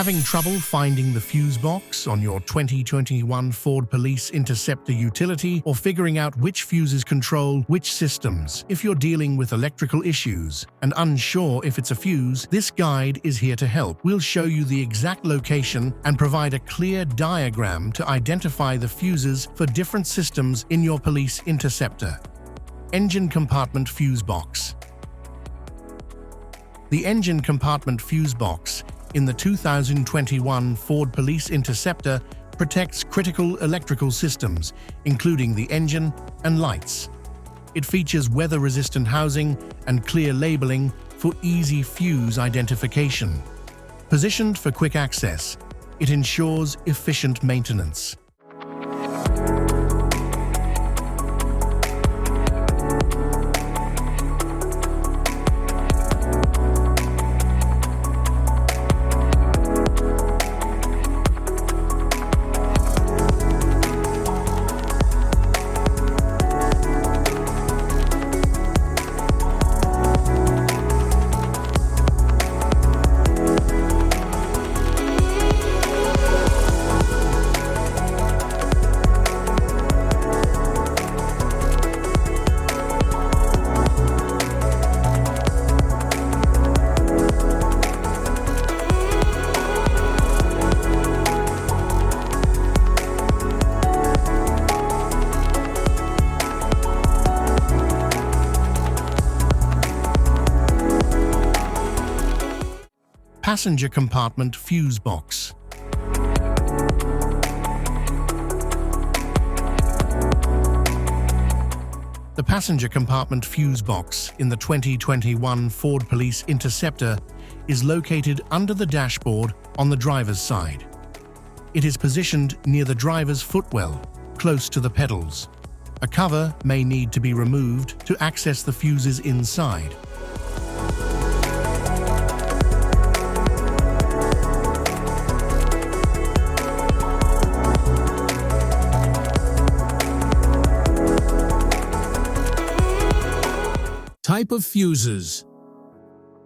Having trouble finding the fuse box on your 2021 Ford Police Interceptor Utility, or figuring out which fuses control which systems? If you're dealing with electrical issues and unsure if it's a fuse, this guide is here to help. We'll show you the exact location and provide a clear diagram to identify the fuses for different systems in your police interceptor. Engine compartment fuse box. The engine compartment fuse box in the 2021 Ford Police Interceptor protects critical electrical systems, including the engine and lights. It features weather-resistant housing and clear labeling for easy fuse identification. Positioned for quick access, it ensures efficient maintenance. Passenger compartment fuse box. The passenger compartment fuse box in the 2021 Ford Police Interceptor is located under the dashboard on the driver's side. It is positioned near the driver's footwell, close to the pedals. A cover may need to be removed to access the fuses inside. Type of fuses: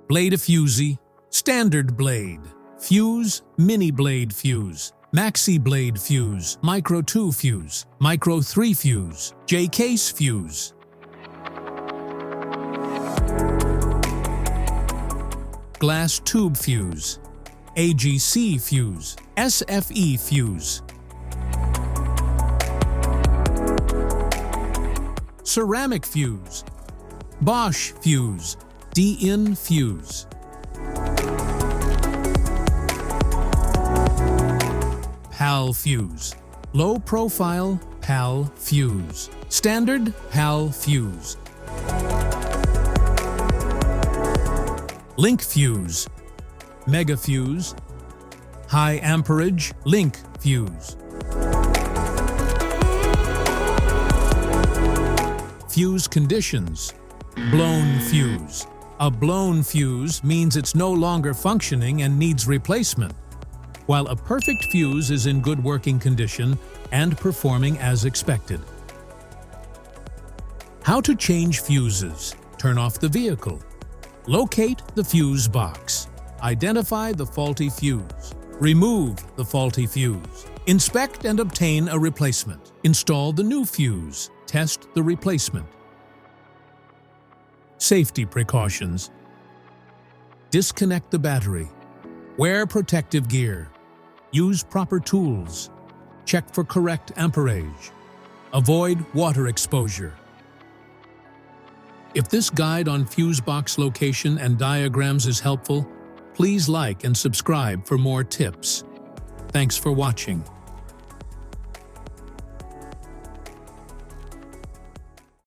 blade fusee, standard blade, fuse, mini blade fuse, maxi blade fuse, micro 2 fuse, micro 3 fuse, J-case fuse. Glass tube fuse, AGC fuse, SFE fuse. Ceramic fuse, Bosch fuse, DIN fuse. PAL fuse, low profile PAL fuse, standard PAL fuse. Link fuse, mega fuse, high amperage link fuse. Fuse conditions: blown fuse. A blown fuse means it's no longer functioning and needs replacement, while a perfect fuse is in good working condition and performing as expected. How to change fuses: turn off the vehicle. Locate the fuse box. Identify the faulty fuse. Remove the faulty fuse. Inspect and obtain a replacement. Install the new fuse. Test the replacement. Safety precautions: disconnect the battery. Wear protective gear. Use proper tools. Check for correct amperage. Avoid water exposure. If this guide on fuse box location and diagrams is helpful, please like and subscribe for more tips. Thanks for watching.